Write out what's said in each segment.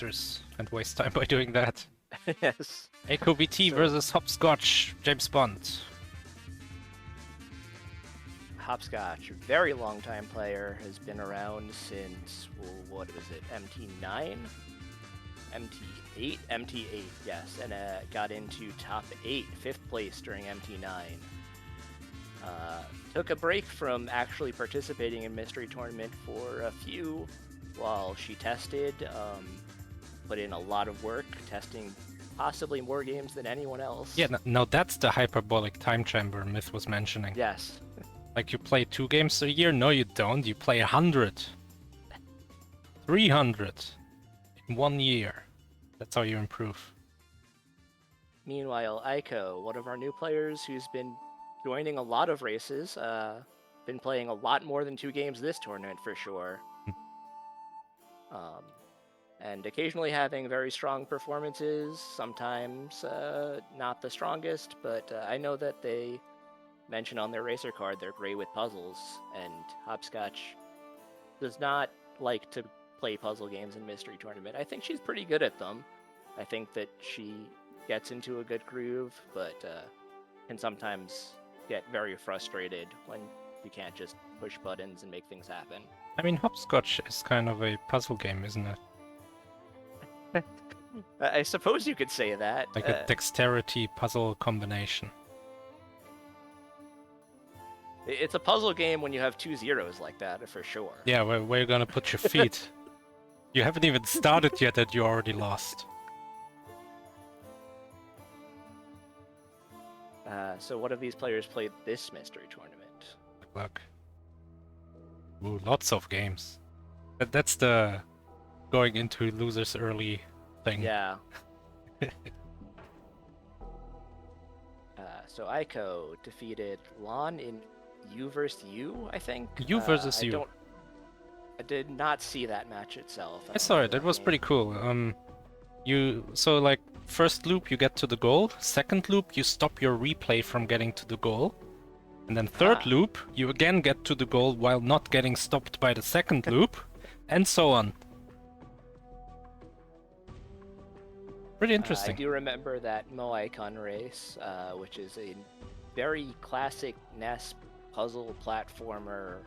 racers and waste time by doing that. Yes. AiCoVT versus Hopscotch, James Bond. Hopscotch, very long time player, has been around since, what was it, MT9? MT8? MT8, yes, and got into top 8, 5th place during MT9. Took a break from actually participating in Mystery Tournament for a few while she tested, put in a lot of work, testing possibly more games than anyone else. Yeah, no, that's the hyperbolic time chamber Myth was mentioning. Yes. Like, you play 2 games a year? No, you don't. You play 100. 300 in 1 year. That's how you improve. Meanwhile, Aiko, one of our new players who's been joining a lot of races, been playing a lot more than 2 games this tournament for sure. And occasionally having very strong performances, sometimes not the strongest, but I know that they mention on their racer card they're great with puzzles, and Hopscotch does not like to play puzzle games in Mystery Tournament. I think she's pretty good at them. I think that she gets into a good groove, but can sometimes get very frustrated when you can't just push buttons and make things happen. I mean, Hopscotch is kind of a puzzle game, isn't it? I suppose you could say that. Like a dexterity puzzle combination. It's a puzzle game when you have 2 zeros like that, for sure. Yeah, where are you gonna put your feet? You haven't even started yet and you already lost. So what have these players played this Mystery Tournament? Good luck. Ooh, lots of games. That's the going into losers early thing. Yeah. So Aiko defeated Lon in U versus U, I think. You versus you. I did not see that match itself. I saw it. It was pretty cool. So like first loop you get to the goal. Second loop you stop your replay from getting to the goal. And then third loop you again get to the goal while not getting stopped by the second loop, and so on. Pretty interesting. I do remember that Moaikon race, which is a very classic NES puzzle platformer.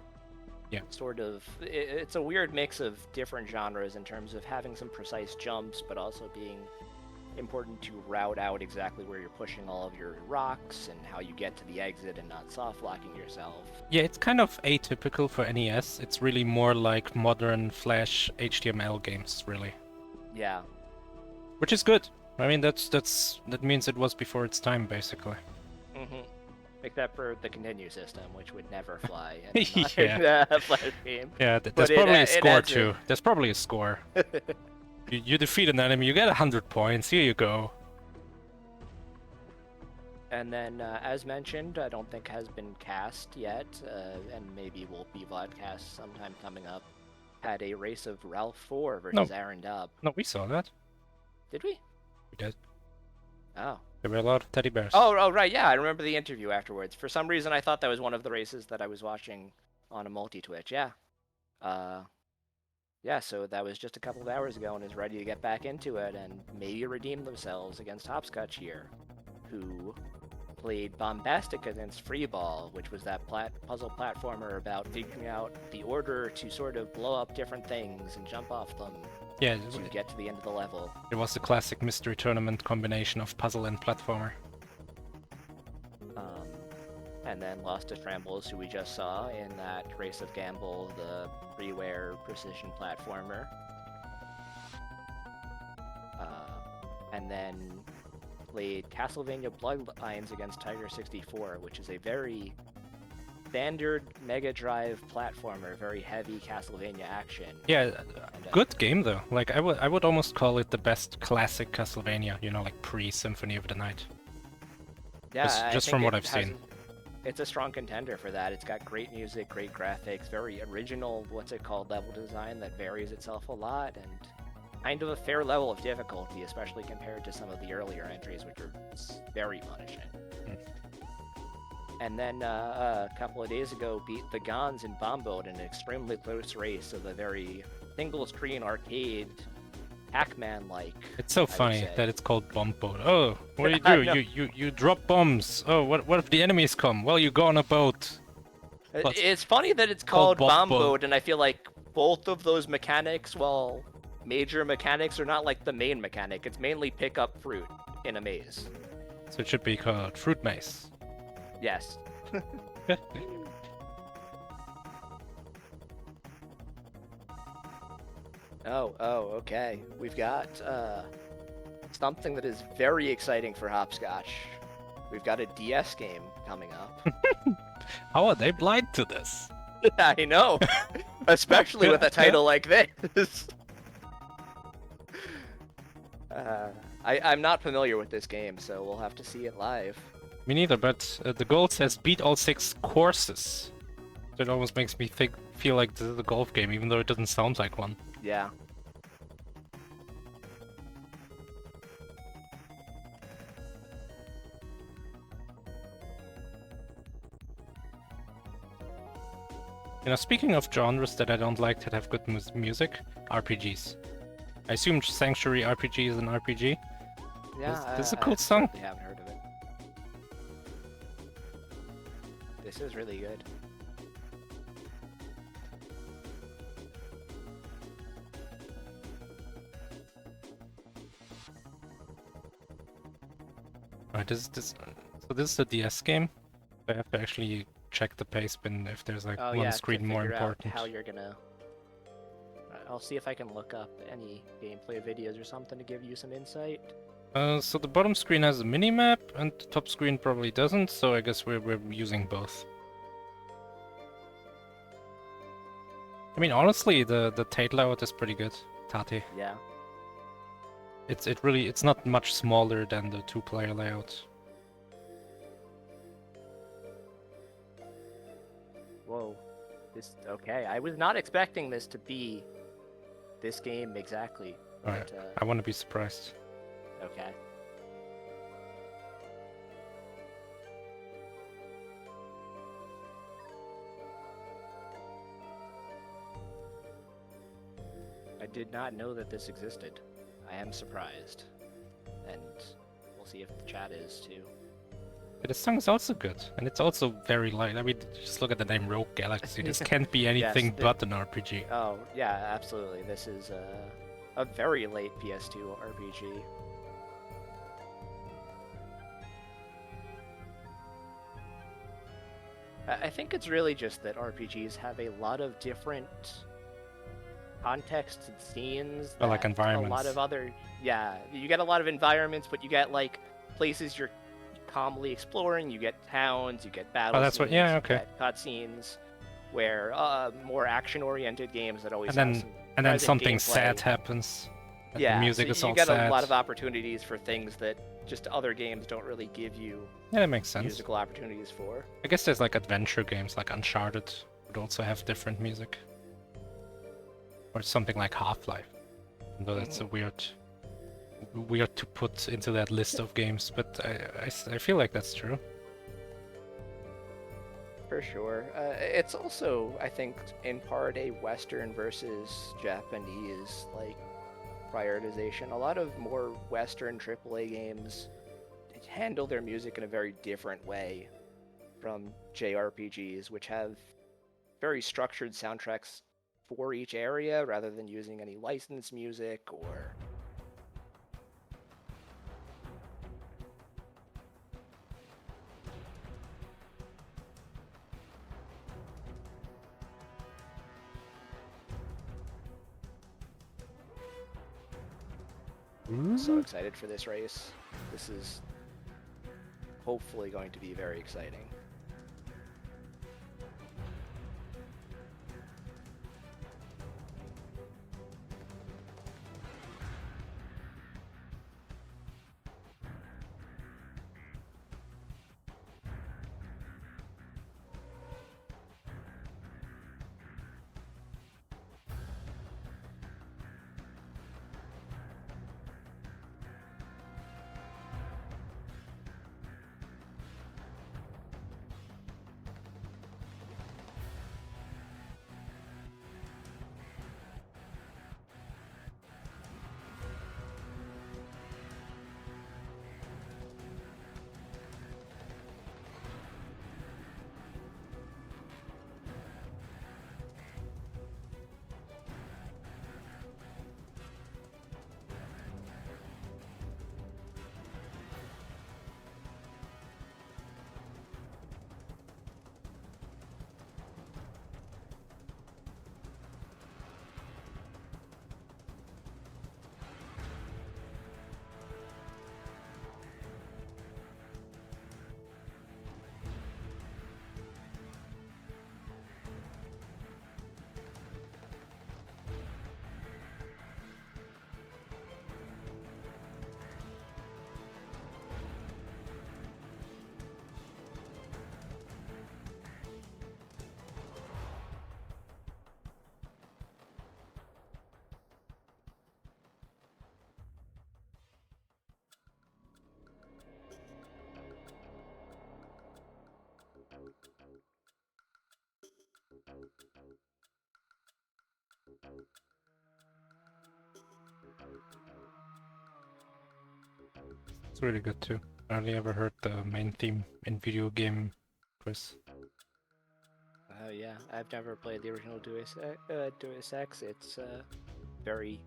Yeah. Sort of, it's a weird mix of different genres in terms of having some precise jumps, but also being important to route out exactly where you're pushing all of your rocks and how you get to the exit and not soft locking yourself. Yeah, it's kind of atypical for NES. It's really more like modern Flash HTML games, really. Yeah. Which is good. I mean, that means it was before its time, basically. Mm-hmm. Except for the continue system, which would never fly in Yeah. a Flash game. Yeah, there's probably a score too. There's probably a score. You defeat an enemy, you get 100 points. Here you go. And then, as mentioned, I don't think has been cast yet, and maybe will be vodcast sometime coming up. Had a race of Ralph 4 versus Aaron Dubb. No, we saw that. Did we? We did. Oh. There were a lot of teddy bears. Oh, right, yeah, I remember the interview afterwards. For some reason, I thought that was one of the races that I was watching on a multi-Twitch, yeah. Yeah, so that was just a couple of hours ago and is ready to get back into it and maybe redeem themselves against Hopscotch here, who played Bombastic against Freeball, which was that puzzle platformer about figuring out the order to sort of blow up different things and jump off them. Yeah, to get to the end of the level. It was the classic Mystery Tournament combination of puzzle and platformer. And then lost to Frambles, who we just saw in that Race of Gamble, the freeware precision platformer. And then played Castlevania Bloodlines against Tiger 64, which is a very standard Mega Drive platformer, very heavy Castlevania action. Yeah, good game though. Like I would almost call it the best classic Castlevania. You know, like pre-Symphony of the Night. Yeah, just from what I've seen. It's a strong contender for that. It's got great music, great graphics, very original, level design that varies itself a lot, and kind of a fair level of difficulty, especially compared to some of the earlier entries, which are very punishing. And then a couple of days ago beat the Gons in Bombo in an extremely close race of a very single-screen arcade Pac-Man-like. It's so I would funny say. that it's called bomb boat. Oh, what do you I do? know. You drop bombs. Oh, what if the enemies come? Well, you go on a boat. Plus, It's funny that it's called called bomb bomb boat. boat, and I feel like both of those mechanics, well, major mechanics, are not like the main mechanic. It's mainly pick up fruit in a maze. So it should be called fruit maze. Yes. Oh, okay. We've got something that is very exciting for Hopscotch. We've got a DS game coming up. How are they blind to this? I know, especially with a title like this. I'm not familiar with this game, so we'll have to see it live. Me neither, but the goal says beat all 6 courses. So it almost makes me feel like this is a golf game, even though it doesn't sound like one. Yeah. You know, speaking of genres that I don't like that have good music, RPGs. I assume Sanctuary RPG is an RPG. Yeah. This is a cool song. I haven't heard of it. This is really good. Alright, so this is a DS game. I have to actually check the pace bin if there's like Oh one yeah, screen to more figure out important. how you're gonna. I'll see if I can look up any gameplay videos or something to give you some insight. So the bottom screen has a mini-map, and the top screen probably doesn't, so I guess we're using both. I mean, honestly, the Tate layout is pretty good. Tate. Yeah. It's not much smaller than the 2-player layout. Whoa. Okay. I was not expecting this to be this game exactly. Alright, But, I want to be surprised. okay. I did not know that this existed. I am surprised. And we'll see if the chat is too. But the song is also good, and it's also very light. I mean, just look at the name Rogue Galaxy. This can't be anything but an RPG. Oh, yeah, absolutely. This is a very late PS2 RPG. I think it's really just that RPGs have a lot of different contexts and scenes. Or like that environments. A lot of other, yeah, you get a lot of environments, but you get like places you're calmly exploring. You get towns, you get battle. Oh, that's what. Yeah, okay. You get cutscenes, where more action-oriented games that always And have then some and then present something gameplay. sad happens. And Yeah, the music so is you all get sad. a lot of opportunities for things that just other games don't really give you Yeah, that makes sense. musical opportunities for. I guess there's like adventure games like Uncharted would also have different music. Or something like Half-Life. Though that's a weird to put into that list of games, but I feel like that's true. For sure. It's also, I think, in part a Western versus Japanese like prioritization. A lot of more Western AAA games handle their music in a very different way from JRPGs, which have very structured soundtracks for each area rather than using any licensed music or. So excited for this race. This is hopefully going to be very exciting. really good too. I only ever heard the main theme in video game quiz. Yeah, I've never played the original Deus Ex. It's very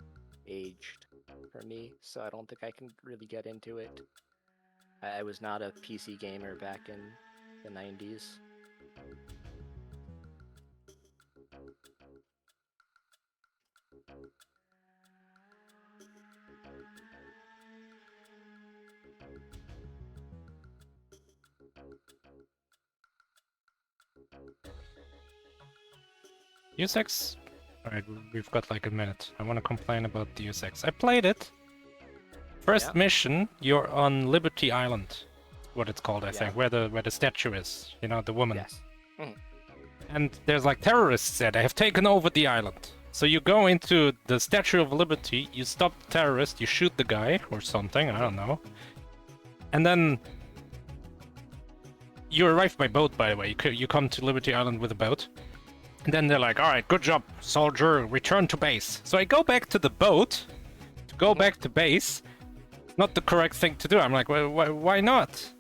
aged for me, so I don't think I can really get into it. I was not a PC gamer back in the 90s. Deus Ex? Alright, we've got like a minute. I want to complain about Deus Ex. I played it. First mission, you're on Liberty Island. What it's called, I think, where the statue is. You know, the woman. Yes. And there's like terrorists there. They have taken over the island. So you go into the Statue of Liberty, you stop the terrorist, you shoot the guy or something, I don't know. And then you arrive by boat, by the way. You come to Liberty Island with a boat. And then they're like, alright, good job, soldier, return to base. So I go back to the boat, to go back to base. Not the correct thing to do. I'm like, well, why not?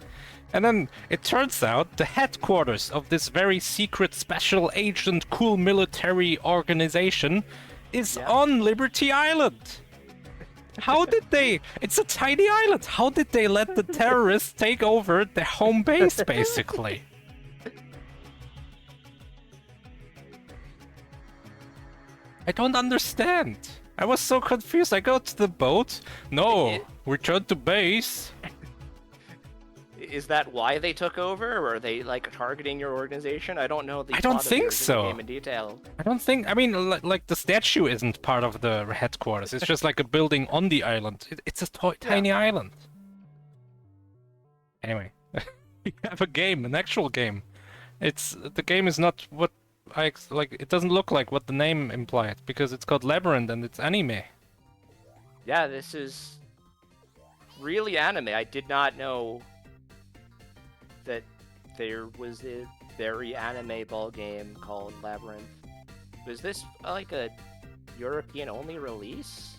And then it turns out the headquarters of this very secret special agent cool military organization is on Liberty Island. How did they... It's a tiny island. How did they let the terrorists take over their home base, basically? I don't understand. I was so confused. I go to the boat. No, return to base. Is that why they took over, or are they like targeting your organization? I don't know the. I don't think so. Game in detail. I don't think. I mean, like the statue isn't part of the headquarters. It's just like a building on the island. It's a tiny island. Anyway, you have a game, an actual game. The game is not what I like. It doesn't look like what the name implied because it's called Labyrinth and it's anime. Yeah, this is really anime. I did not know that there was a very anime ball game called Labyrinth. Was this like a European-only release?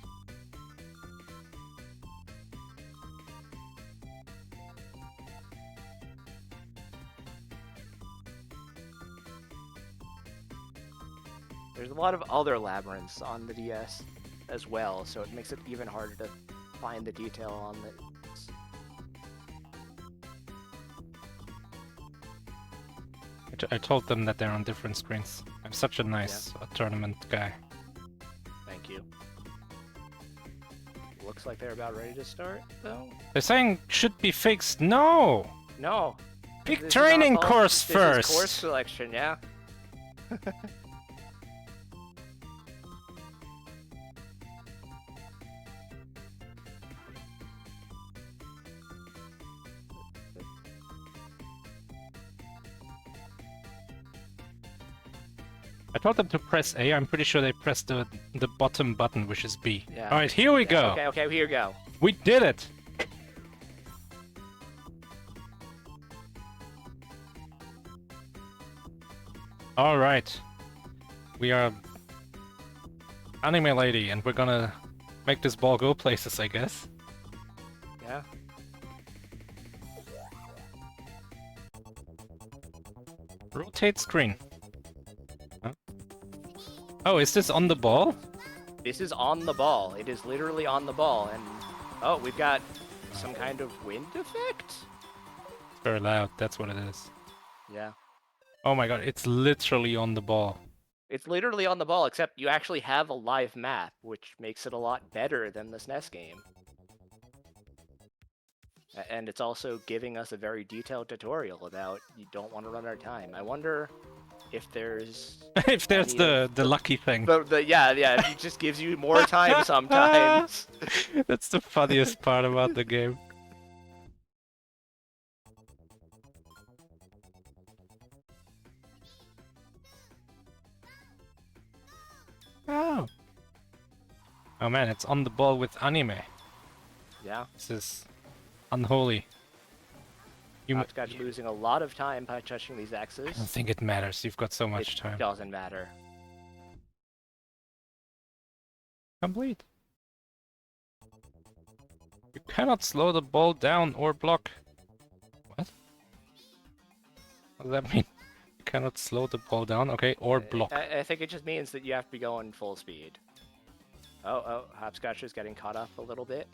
There's a lot of other labyrinths on the DS as well, so it makes it even harder to find the detail on the... I told them that they're on different screens. I'm such a nice tournament guy. Thank you. Looks like they're about ready to start, though. They're saying should be fixed. No! No! Pick training course first! This is course selection, yeah. I told them to press A. I'm pretty sure they pressed the bottom button, which is B. Yeah. Alright, here we go. Okay, here we go. We did it! Alright. We are Anime Lady, and we're gonna make this ball go places, I guess. Yeah. Rotate screen. Huh? Oh, is this on the ball? This is on the ball. It is literally on the ball, and oh, we've got some kind of wind effect? It's very loud, that's what it is. Yeah. Oh my god, it's literally on the ball. It's literally on the ball, except you actually have a live map, which makes it a lot better than the SNES game. And it's also giving us a very detailed tutorial about you don't want to run out of time. I wonder if there's... if there's the lucky thing. Yeah, it just gives you more time sometimes. That's the funniest part about the game. Oh. Oh man, it's on the ball with anime. Yeah. This is unholy. Hopscotch losing a lot of time by touching these X's. I don't think it matters. You've got so much time. It doesn't matter. Complete. cannot slow the ball down or block. What? What does that mean? You cannot slow the ball down, okay, or block. I think it just means that you have to be going full speed. Oh, Hopscotch is getting caught up a little bit.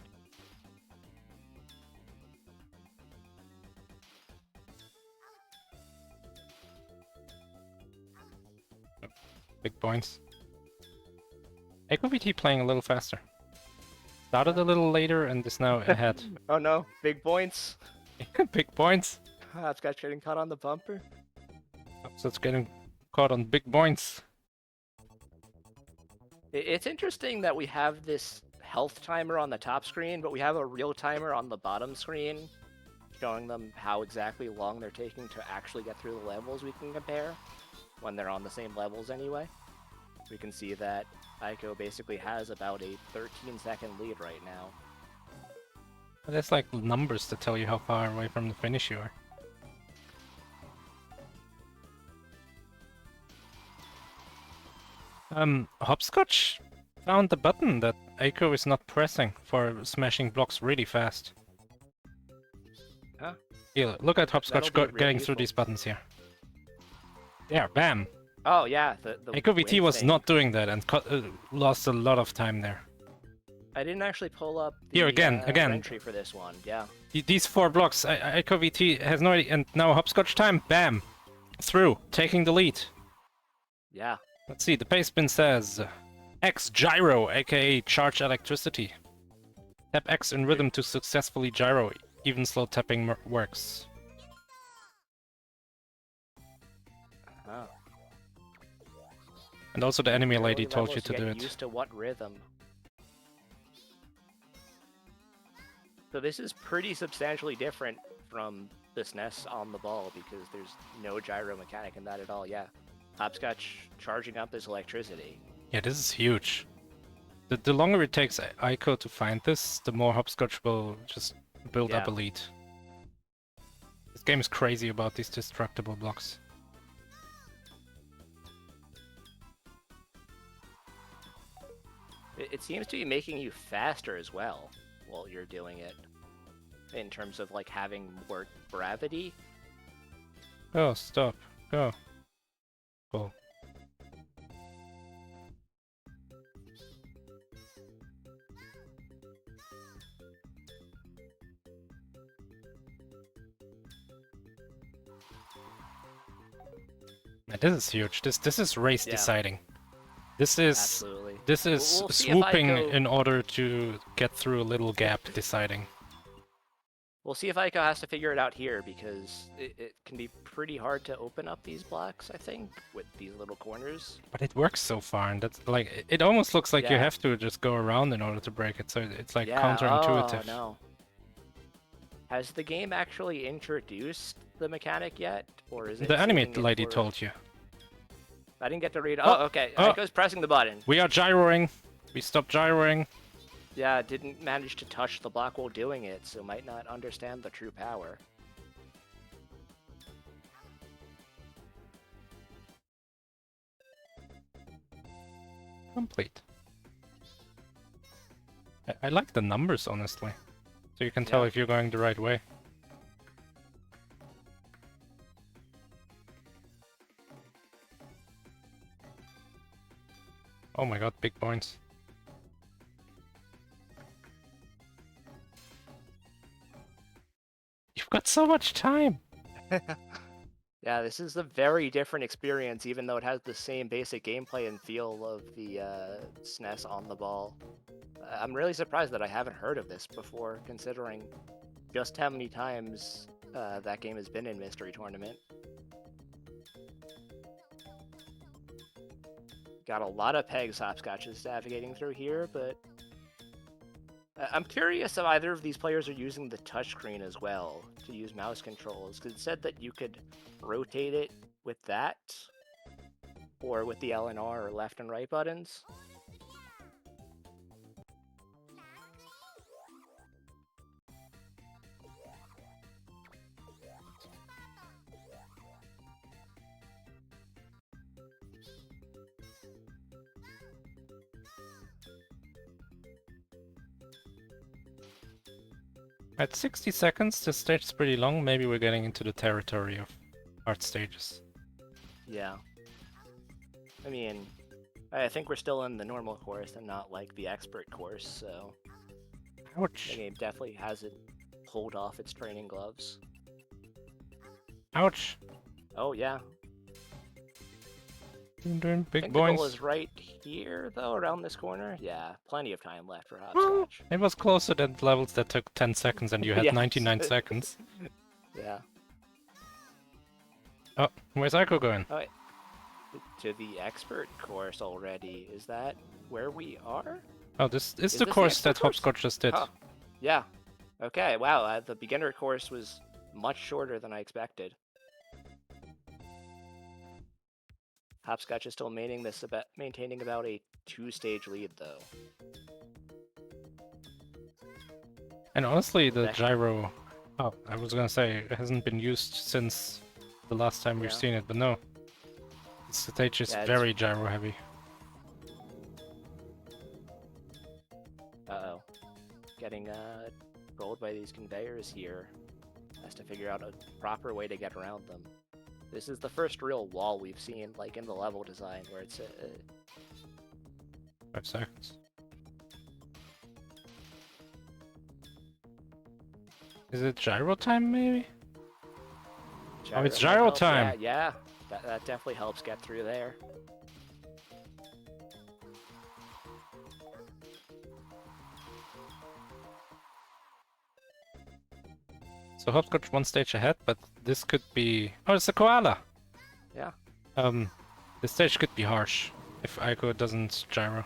Big points. AiCoVT playing a little faster. Started a little later and is now ahead. Oh no, big points. Big points. Hopscotch getting caught on the bumper. So it's getting caught on big points. It's interesting that we have this health timer on the top screen, but we have a real timer on the bottom screen showing them how exactly long they're taking to actually get through the levels we can compare when they're on the same levels anyway. We can see that Aiko basically has about a 13-second lead right now. There's like numbers to tell you how far away from the finish you are. Hopscotch found the button that Aiko is not pressing for smashing blocks really fast. Huh? Yeah, look at Hopscotch That'll be really getting through useful. these buttons here. There, bam! Oh yeah, the AiCoVT wind was thing. not doing that and lost a lot of time there. I didn't actually pull up the Here again. entry for this one. Yeah. These 4 blocks, AiCoVT has no idea, and now Hopscotch time, bam! Through, taking the lead. Yeah. Let's see, the pace spin says X gyro, aka charge electricity. Tap X in rhythm to successfully gyro. Even slow tapping works. Oh. And also the enemy lady Early told you levels to get do it. Used to what rhythm? So this is pretty substantially different from the SNES on the ball because there's no gyro mechanic in that at all. Yeah. Hopscotch charging up his electricity. Yeah, this is huge. The longer it takes Aiko to find this, the more Hopscotch will just build up a lead. This game is crazy about these destructible blocks. It seems to be making you faster as well while you're doing it. In terms of like having more gravity. Oh, stop. Go. Cool. This is huge. This is race deciding. This is Absolutely. this is We'll see if swooping Aiko- in order to get through a little gap deciding. We'll see if Aiko has to figure it out here because it can be pretty hard to open up these blocks, I think, with these little corners. But it works so far, and that's like it almost looks like you Yeah. have to just go around in order to break it. So it's like Yeah. counterintuitive. Oh, no. Has the game actually introduced the mechanic yet, or is it? The anime saving it lady for- told you. I didn't get to read. Oh, Oh, okay. oh. Aiko's pressing the button. We are gyroing. We stopped gyroing. Yeah, didn't manage to touch the block while doing it, so might not understand the true power. Complete. I like the numbers, honestly. So you can tell Yeah. if you're going the right way. Oh my god, big points. You've got so much time! Yeah, this is a very different experience, even though it has the same basic gameplay and feel of the SNES on the ball. I'm really surprised that I haven't heard of this before, considering just how many times that game has been in Mystery Tournament. Got a lot of pegs Hopscotch is navigating through here, but I'm curious if either of these players are using the touchscreen as well to use mouse controls, because it said that you could rotate it with that, or with the L and R or left and right buttons. At 60 seconds, this stage is pretty long. Maybe we're getting into the territory of hard stages. Yeah. I mean, I think we're still in the normal course and not like the expert course, so Ouch. the game definitely hasn't pulled off its training gloves. Ouch. Oh yeah. Doing I big think the goal boings. is right here, though, around this corner. Yeah, plenty of time left for Well, Hopscotch. it was closer than levels that took 10 seconds and you had Yes. 99 seconds. Yeah. Oh, where's Aiko going? Oh, wait. To the expert course already. Is that where we are? Oh, this is Is the this course expert that course? Hopscotch just did. Huh. Yeah. Okay, wow, the beginner course was much shorter than I expected. Hopscotch is still maintaining about a 2-stage lead, though. And honestly, the Back- gyro... Oh, I was gonna say, it hasn't been used since the last time we've Yeah. seen it, but no. This stage is Yeah, it's- very gyro heavy. Uh-oh. Getting rolled by these conveyors here. Has to figure out a proper way to get around them. This is the first real wall we've seen, like, in the level design, where it's 5 seconds. Is it gyro time, maybe? Oh, it's might gyro help. time! Yeah, that definitely helps get through there. So Hopscotch one stage ahead, but this could be... Oh, it's a koala! Yeah. This stage could be harsh if Aiko doesn't gyro.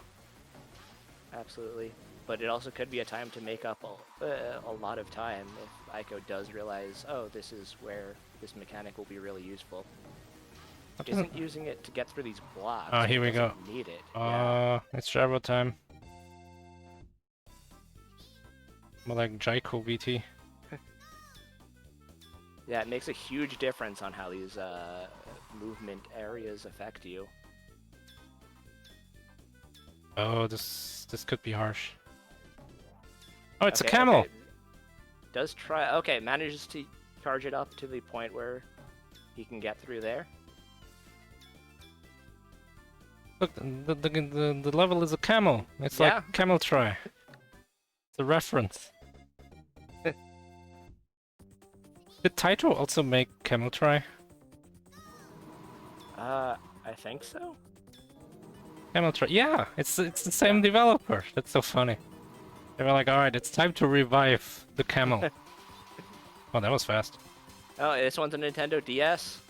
Absolutely. But it also could be a time to make up a lot of time if Aiko does realize, oh, this is where this mechanic will be really useful. What Isn't doesn't- using it to get through these blocks. Oh, it here we go. doesn't Need it. Yeah. It's gyro time. More like AiCoVT. Yeah, it makes a huge difference on how these movement areas affect you. Oh, this could be harsh. Oh, it's Okay, a camel! okay. Does try. Okay, manages to charge it up to the point where he can get through there. Look, the level is a camel. It's Yeah. like camel try. It's a reference. Did Taito also make camel try? I think so. Camel try. Yeah, it's the same developer. That's so funny. They were like, all right, it's time to revive the camel. Oh, that was fast. Oh, this one's a Nintendo DS.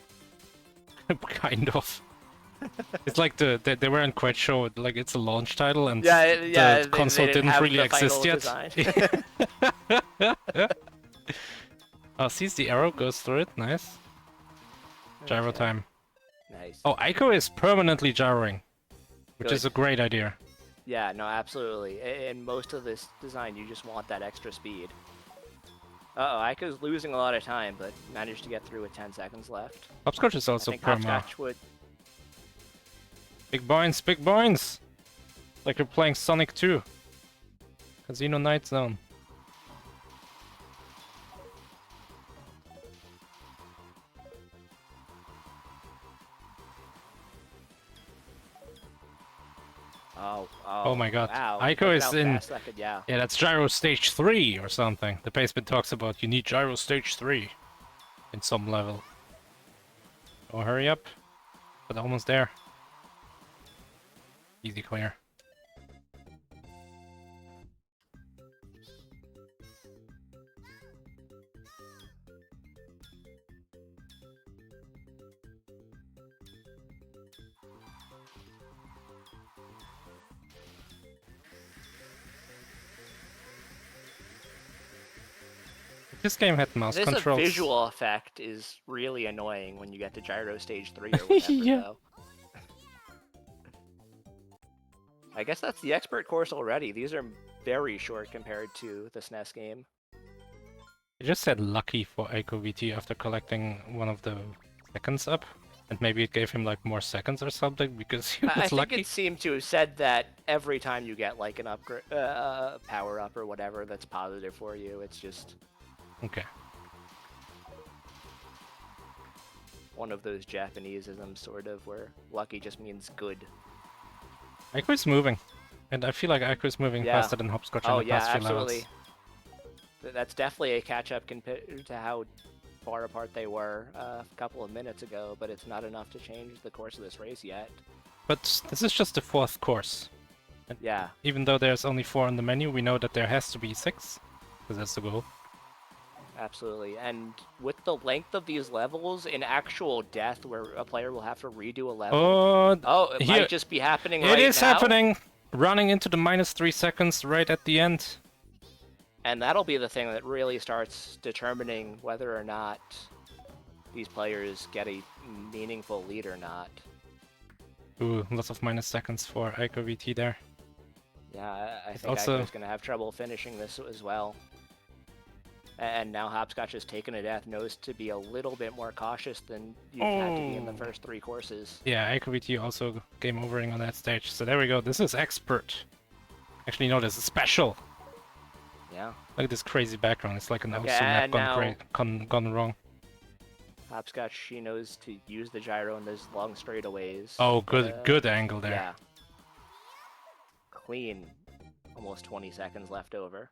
Kind of. It's like they weren't quite sure. Like it's a launch title, and the console didn't have really the exist final yet. design. Oh, sees the arrow, goes through it. Nice. Gyro Okay, time. Nice. Oh, Aiko is permanently gyroing, which is a Good. great idea. Yeah, no, absolutely. In most of this design, you just want that extra speed. Uh-oh, Aiko's losing a lot of time, but managed to get through with 10 seconds left. Hopscotch is I also think perma. Hopscotch would... Big boings, big boings! Like you're playing Sonic 2. Casino Night Zone. Oh my god. Wow. Aiko look is how in... fast that could- yeah. Yeah, that's Gyro Stage 3 or something. The basement talks about you need Gyro Stage 3 in some level. Oh, hurry up. But almost there. Easy clear. This game had mouse This controls. visual effect is really annoying when you get to Gyro Stage 3 or whatever, Yeah. though. I guess that's the expert course already. These are very short compared to the SNES game. I just said lucky for AiCoVT after collecting one of the seconds up. And maybe it gave him like more seconds or something because he was I think lucky. it seemed to have said that every time you get like an upgrade, power up or whatever that's positive for you, it's just Okay. one of those Japaneseisms, sort of, where lucky just means good. Aiko is moving. And I feel like Aiko is moving Yeah. faster than Hopscotch Oh in the yeah, past few absolutely. levels. That's definitely a catch-up compared to how far apart they were a couple of minutes ago, but it's not enough to change the course of this race yet. But this is just the 4th course. And Yeah, even though there's only 4 on the menu, we know that there has to be 6. Because that's the goal. absolutely. And with the length of these levels, in actual death, where a player will have to redo a level. Oh, it here, might just be happening it right is now. happening! Running into the -3 seconds right at the end. And that'll be the thing that really starts determining whether or not these players get a meaningful lead or not. Ooh, lots of minus seconds for AiCoVT there. Yeah, I think also- Aiko's going to have trouble finishing this as well. And now Hopscotch has taken a death, knows to be a little bit more cautious than you've had to be in the Oh. first 3 courses. Yeah, AiCoVT also game overing on that stage. So there we go. This is expert. Actually, no, this is special. Yeah, Look at this crazy background. It's like an Okay, Osu map and gone wrong. Hopscotch, she knows to use the gyro in those long straightaways. Oh, but, good angle there. Yeah. Clean. Almost 20 seconds left over.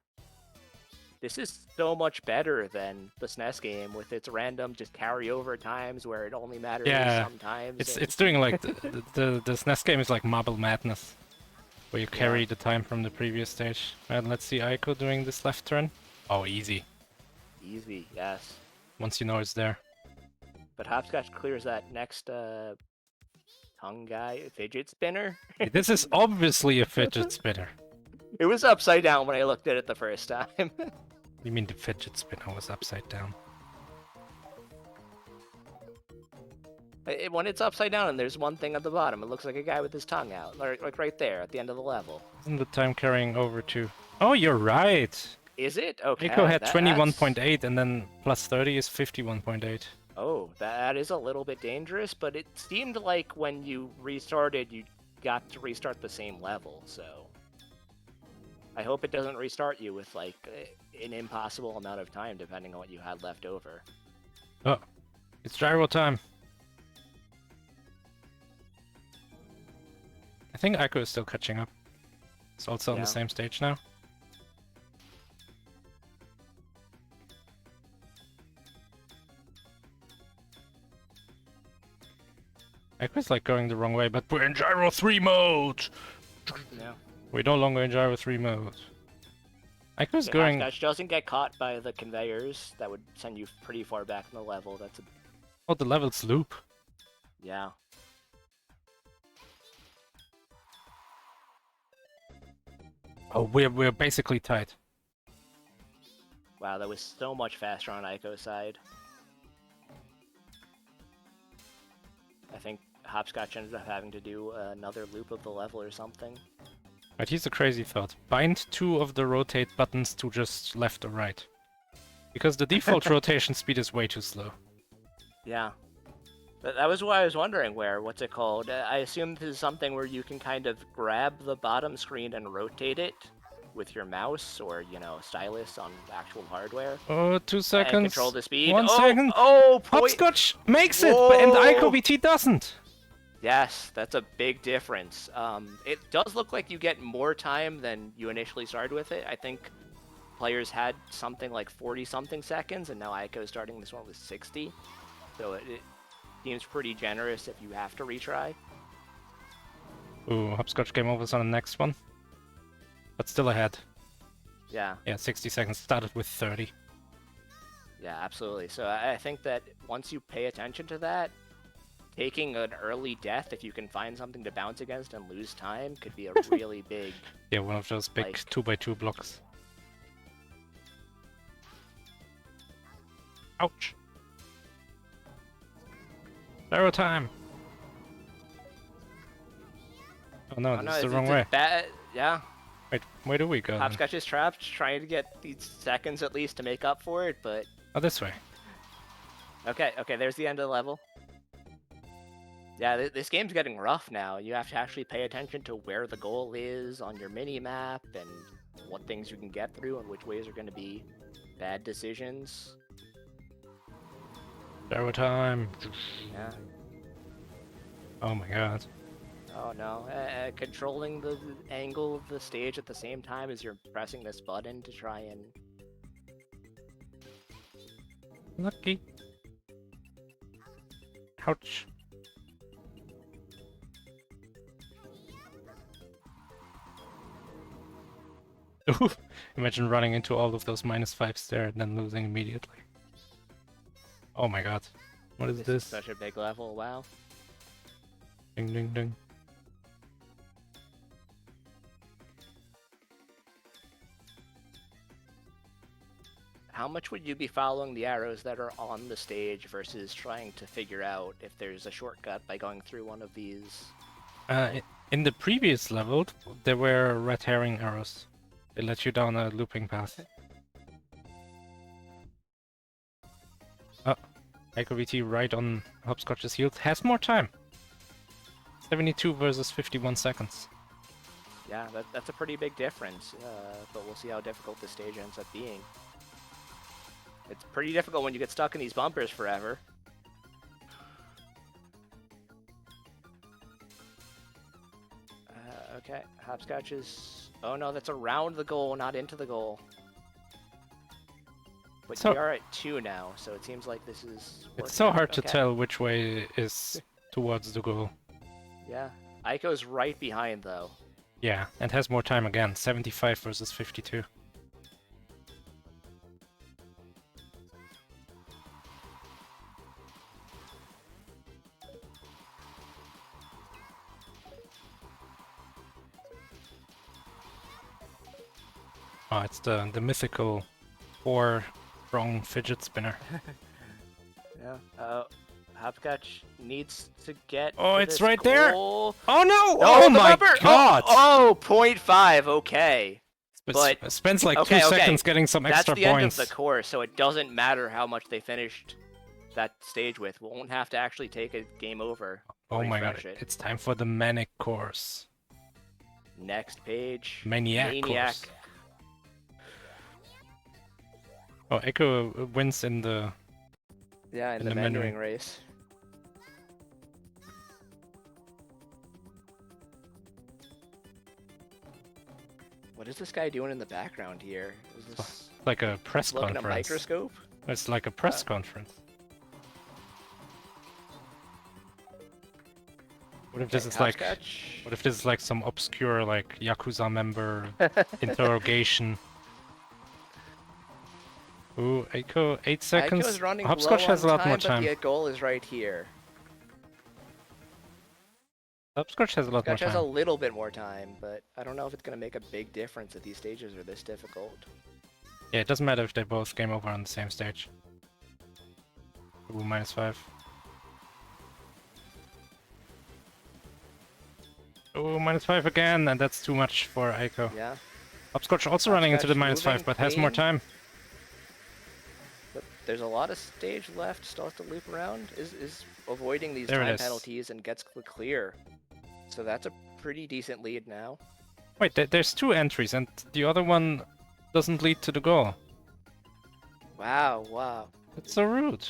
This is so much better than the SNES game with its random just carryover times where it only matters Yeah, sometimes. It's doing like the SNES game is like Marble Madness, where you carry the time from the previous stage. And let's see Aiko doing this left turn. Oh, easy. Easy, yes. Once you know it's there. But Hopscotch clears that next tongue guy fidget spinner. This is obviously a fidget spinner. It was upside down when I looked at it the first time. You mean the fidget spinner was upside down? When it's upside down and there's one thing at the bottom, it looks like a guy with his tongue out, like right there at the end of the level. Isn't the time carrying over to... Oh, you're right! Is it? Okay. Aiko had that's- 21.8 and then plus 30 is 51.8. Oh, that is a little bit dangerous, but it seemed like when you restarted, you got to restart the same level, so... I hope it doesn't restart you with, like, an impossible amount of time, depending on what you had left over. Oh, it's gyro time. I think Aiko is still catching up. It's also on Yeah. the same stage now. Aiko's like going the wrong way, but we're in gyro 3 mode! Yeah. We're no longer in gyro 3 mode. Aiko's going... Hopscotch doesn't get caught by the conveyors. That would send you pretty far back in the level. That's a... Oh, the levels loop. Yeah. Oh, we're basically tied. Wow, that was so much faster on Aiko's side. I think Hopscotch ended up having to do another loop of the level or something. But here's a crazy thought. Bind 2 of the rotate buttons to just left or right. Because the default rotation speed is way too slow. Yeah. That was why I was wondering what's it called? I assume this is something where you can kind of grab the bottom screen and rotate it with your mouse or, stylus on actual hardware. Oh, 2 seconds. And control the speed. 1 oh, second. Oh, Hopscotch makes it, but and AiCoVT doesn't. Yes, that's a big difference. It does look like you get more time than you initially started with it. I think players had something like 40-something seconds, and now Aiko's starting this one with 60. So it seems pretty generous if you have to retry. Ooh, Hopscotch game overs on the next one. But still ahead. Yeah. Yeah, 60 seconds. Started with 30. Yeah, absolutely. So I think that once you pay attention to that, taking an early death, if you can find something to bounce against and lose time, could be a really big... Yeah, one of those big 2x2 blocks. Ouch. Gyro time. Oh no, this is the wrong way. Yeah. Wait, where do we go? Hopscotch is trapped, trying to get these seconds at least to make up for it, but... Oh, this way. Okay, there's the end of the level. Yeah, this game's getting rough now. You have to actually pay attention to where the goal is on your mini map and what things you can get through and which ways are going to be bad decisions. Zero time. Yeah. Oh my god. Oh no. Controlling the angle of the stage at the same time as you're pressing this button to try and... Lucky. Ouch. Ooh, imagine running into all of those -5s there and then losing immediately. Oh my god. What is This this? is such a big level, wow. Ding ding ding. How much would you be following the arrows that are on the stage versus trying to figure out if there's a shortcut by going through one of these? In the previous level, there were red herring arrows. They let you down a looping path. Oh, AiCoVT right on Hopscotch's heels. Has more time. 72 versus 51 seconds. Yeah, that's a pretty big difference, but we'll see how difficult this stage ends up being. It's pretty difficult when you get stuck in these bumpers forever. Okay, Hopscotch is... Oh no, that's around the goal, not into the goal. But So- we are at 2 now, so it seems like this is... It's working so out hard to okay. tell which way is towards the goal. Yeah, Aiko's right behind though. Yeah, and has more time again. 75 versus 52. Oh, it's the mythical 4-prong fidget spinner. Yeah. Hopscotch needs to get. Oh, to it's this right there! goal. Oh no! Oh, Oh the my bumper! god! Oh, 0.5. Okay. But spends like okay, 2 okay. seconds getting some That's extra the points. end of the course, so it doesn't matter how much they finished that stage with. We won't have to actually take a game over. Oh my god, refresh it. it's time for the Manic course. Next page. Maniac course. Oh, Echo wins in the... Yeah, in the the menuing. menuing race. What is this guy doing in the background here? Is this Like a press looking at a conference. microscope? It's like a press conference. What if this is like... Hopscotch? What if this is like some obscure like Yakuza member interrogation? Ooh, Echo, 8 seconds. Aiko's running Hopscotch low has a on lot more But time. the goal is right here. Hopscotch has a lot more Hopscotch has a time. little bit more time, but I don't know if it's going to make a big difference if these stages are this difficult. Yeah, it doesn't matter if they both game over on the same stage. Ooh, -5. Ooh, -5 again, and that's too much for Aiko. Yeah, Hopscotch also running into the Hopscotch -5, moving but has more clean. time. but there's a lot of stage left, still have to loop around. Is avoiding these There it time is. penalties and gets the clear. So that's a pretty decent lead now. Wait, there's 2 entries, and the other one doesn't lead to the goal. Wow, wow. It's so rude.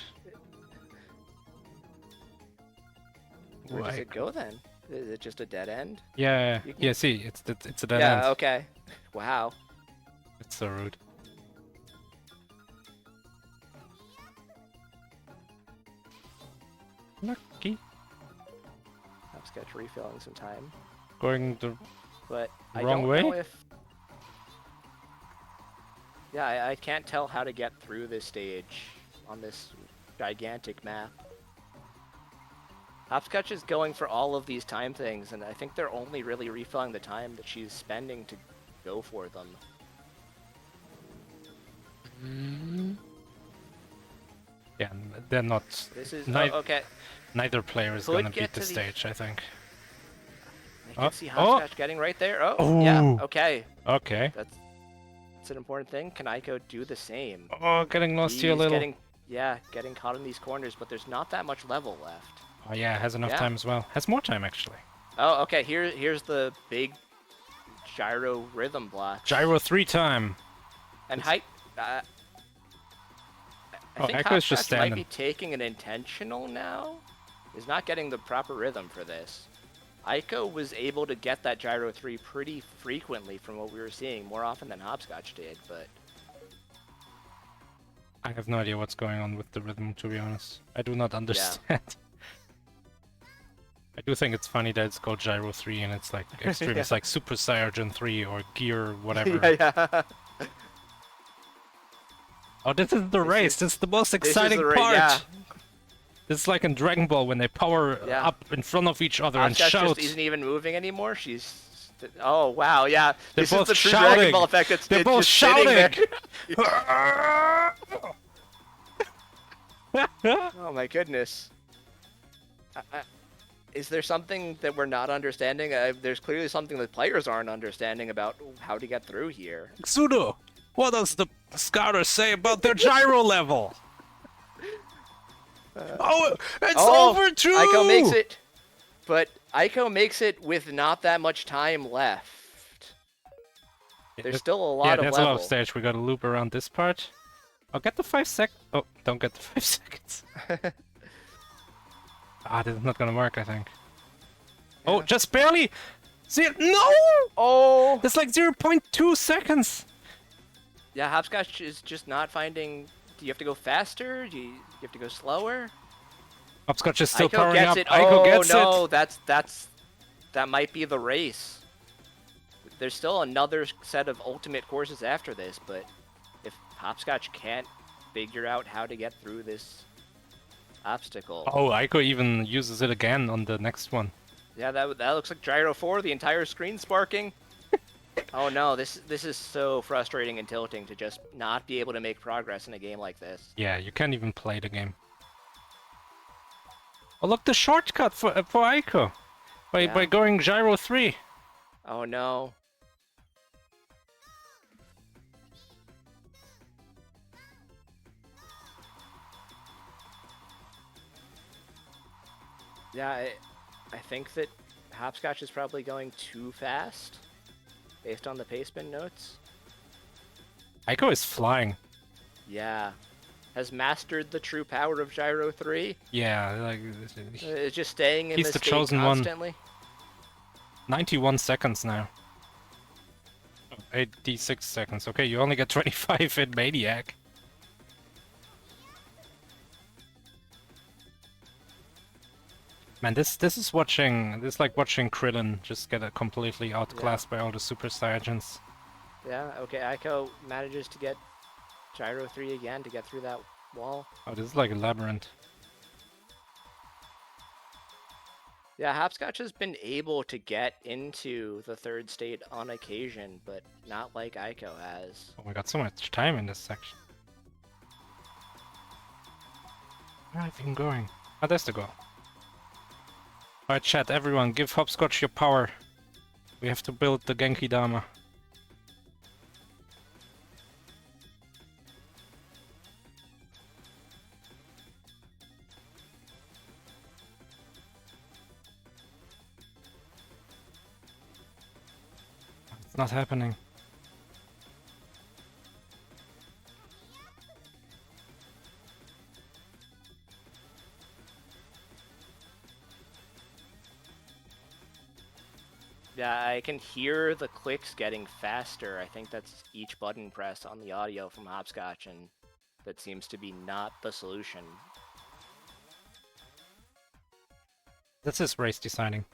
Where does Why- it go then? Is it just a dead end? Yeah, You can- yeah, see, it's a dead yeah, end. okay. Wow. It's so rude. Lucky. Hopscotch refilling some time. Going the... But I Wrong don't way? know if... Yeah, I can't tell how to get through this stage on this gigantic map. Hopscotch is going for all of these time things, and I think they're only really refilling the time that she's spending to go for them. Yeah, they're not... This is... Ni- oh, okay. Neither player is Could gonna get beat the to the- stage, I think. I can Oh, see oh. Hopscotch getting right there. Oh, yeah, Ooh. okay. Okay. That's an important thing. Can Aiko do the same? Oh, getting lost here a He's little. getting caught in these corners, but there's not that much level left. Oh yeah, has enough Yeah. time as well. Has more time actually. Oh, okay. Here's the big gyro rhythm blocks. Gyro 3 time. And It's- I Oh, think Echo is just Hopscotch might standing. be taking an intentional now. He's not getting the proper rhythm for this. Aiko was able to get that gyro 3 pretty frequently from what we were seeing, more often than Hopscotch did, but I have no idea what's going on with the rhythm, to be honest. I do not understand. I do think it's funny that it's called Gyro 3 and it's like extreme. Yeah. It's like Super Saiyan 3 or Gear whatever. yeah. Oh, this is the race. This is the most exciting part. Yeah. This is like in Dragon Ball when they power Yeah. up in front of each other and Hopscotch shout. just isn't even moving anymore. She's... Oh, wow, yeah. They're This is both the true shouting. Dragon Ball effect. It's, They're it's both just sitting shouting. there. Oh, my goodness. Is there something that we're not understanding? There's clearly something that players aren't understanding about how to get through here. Sudo, what does the scouter say about their gyro level? It's over too! Aiko makes it, but Aiko makes it with not that much time left. There's still a lot of there's level. a lot of stage. We gotta loop around this part. I'll get the 5 sec. Oh, don't get the 5 seconds. This is not gonna work, I think. Yeah. Oh, just barely! See it? No! Oh! It's like 0.2 seconds! Yeah, Hopscotch is just not finding... Do you have to go faster? Do you have to go slower? Hopscotch is still Aiko powering gets up. it. Aiko Oh, gets no, it! that might be the race. There's still another set of ultimate courses after this, but if Hopscotch can't figure out how to get through this obstacle... Oh, Aiko even uses it again on the next one. Yeah, that looks like Gyro 4, the entire screen sparking. Oh no, this is so frustrating and tilting to just not be able to make progress in a game like this. Yeah, you can't even play the game. Oh look, the shortcut for Aiko! By going Gyro 3. Oh no. Yeah, I think that Hopscotch is probably going too fast, based on the paceman notes. Aiko is flying. Yeah. Has mastered the true power of Gyro 3. Yeah, like... It's just staying in He's the the state chosen one. constantly. 91 seconds now. 86 seconds. Okay, you only get 25 in Maniac. Man, this is watching... This is like watching Krillin just get completely outclassed by all the Super Saiyajins. Yeah, okay, Aiko manages to get Gyro 3 again to get through that wall. Oh, this is like a labyrinth. Yeah, Hopscotch has been able to get into the third state on occasion, but not like Aiko has. Oh my god, so much time in this section. Where are you even going? Oh, there's the goal. Alright, chat, everyone, give Hopscotch your power. We have to build the Genki Dama. It's not happening. Yeah, I can hear the clicks getting faster. I think that's each button press on the audio from Hopscotch, and that seems to be not the solution. This is race designing,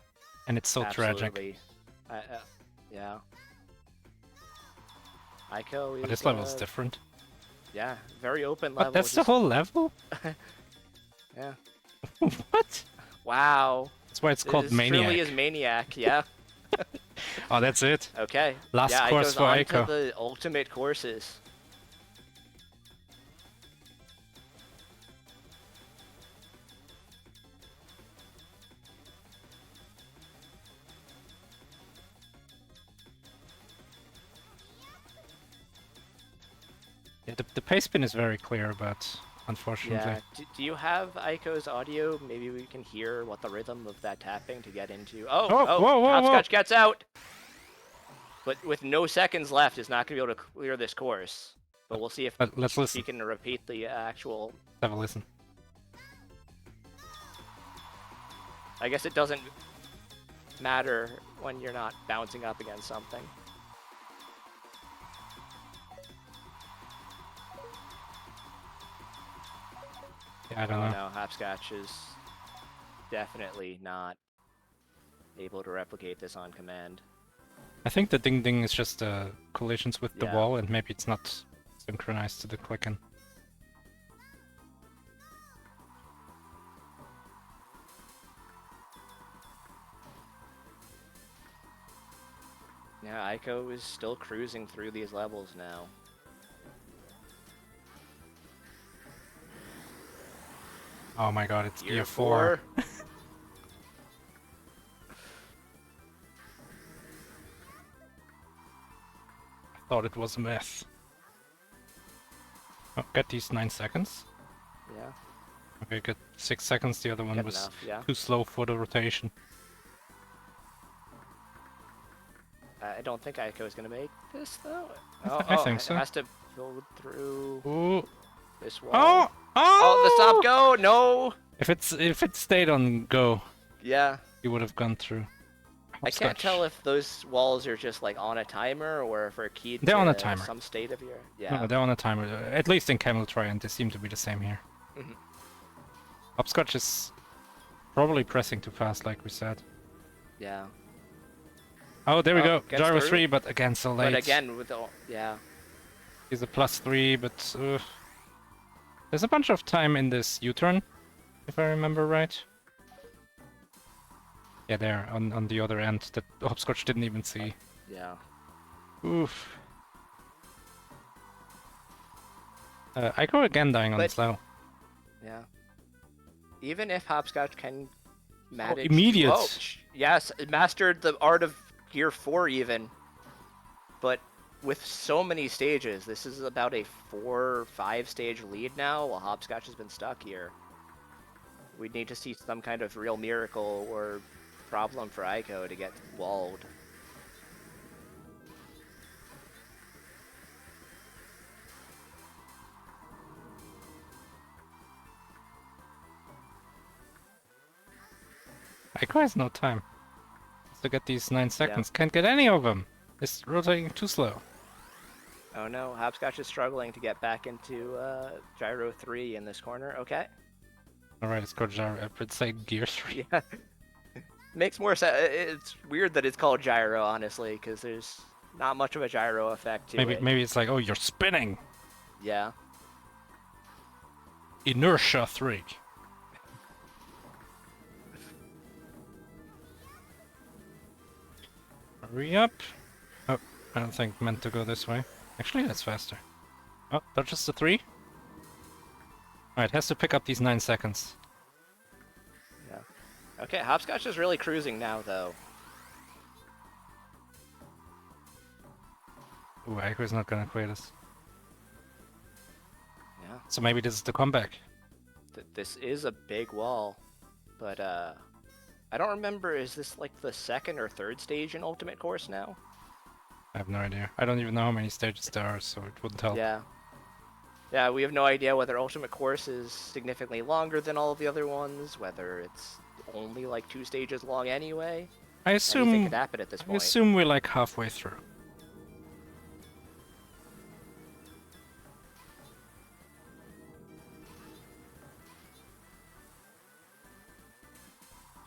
and it's so tragic. Absolutely. Yeah. Aiko is... But this level is different. Yeah, very open level. But that's the just- whole level? Yeah. What? Wow. That's why it's called This Maniac. truly is Maniac, yeah. Oh, that's it. Okay. Last yeah, course Aiko's for on Aiko. to the ultimate courses. Yeah, the pace spin is very clear, but unfortunately. Yeah. Do you have Aiko's audio? Maybe we can hear what the rhythm of that tapping to get into. Oh, Oh, oh, whoa, whoa, whoa! Hopscotch gets out! But with no seconds left, is not going to be able to clear this course. But we'll see if Let's she listen. can repeat the actual... Have a listen. I guess it doesn't matter when you're not bouncing up against something. Yeah, I don't know. No, Hopscotch is definitely not able to replicate this on command. I think the ding ding is just collisions with the Yeah. wall, and maybe it's not synchronized to the clicking. Yeah, Aiko is still cruising through these levels now. Oh my god, it's Year year 4. I thought it was a myth. Oh, get these 9 seconds. Yeah. Okay, good. 6 seconds, the other one Good was enough, yeah. too slow for the rotation. I don't think Aiko is going to make this, though. I think so. It has to go through Ooh. this wall. Oh! Oh, the stop Oh! go! No! If it stayed on go, Yeah. he would have gone through. I can't tell if those walls are just like on a timer or if they're keyed They're to on a timer. some state of your... Yeah. No, they're on a timer. At least in Camel Try, and they seem to be the same here. Mhm. Hopscotch is probably pressing too fast, like we said. Yeah. Oh, there we go. Gets Gyro through. 3, but again, so late. But again, with the... Yeah. He's a +3, but... there's a bunch of time in this U-turn, if I remember right. Yeah, there, on the other end, that Hopscotch didn't even see. Yeah. Oof. Aiko again dying on But- this level. Yeah. Even if Hopscotch can manage... immediate. Oh, yes, mastered the art of Gear 4 even. But with so many stages, this is about a 4 or 5 stage lead now, while Hopscotch has been stuck here. We need to see some kind of real miracle or problem for Aiko to get walled. Aiko has no time. Has to get these 9 seconds. Can't get any of them. It's rotating too slow. Oh no, Hopscotch is struggling to get back into Gyro 3 in this corner. Okay. Alright, it's called Gyro. I'd say Gear 3. Yeah. Makes more sense. It's weird that it's called Gyro, honestly, because there's not much of a gyro effect to it. Maybe it's like, oh, you're spinning. Yeah. Inertia 3. Hurry up. Oh, I don't think meant to go this way. Actually, that's faster. Oh, dodges the 3. Alright, has to pick up these 9 seconds. Yeah. Okay, Hopscotch is really cruising now, though. Ooh, Aiko's not gonna quit us. Yeah. So maybe this is the comeback. This is a big wall, but I don't remember, is this like the 2nd or 3rd stage in Ultimate Course now? I have no idea. I don't even know how many stages there are, so it wouldn't help. Yeah. Yeah, we have no idea whether Ultimate Course is significantly longer than all of the other ones, whether it's only like 2 stages long anyway. I Anything assume could happen at this I point. assume we're like halfway through.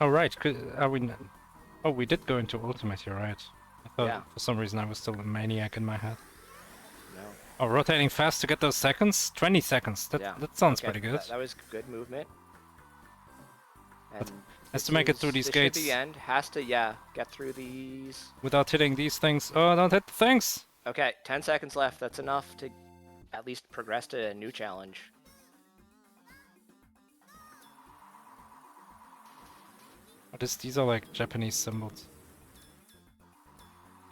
Oh right, are we? Oh, we did go into Ultimate. You're right. I thought Yeah. for some reason I was still a maniac in my head. No. Oh, rotating fast to get those seconds. 20 seconds. That sounds Okay, pretty good. That was good movement. And Has to make it through these this gates should be the end. Has to, yeah, get through these. without hitting these things. Oh, don't hit the things. Okay, 10 seconds left. That's enough to at least progress to a new challenge. Oh, these are like Japanese symbols.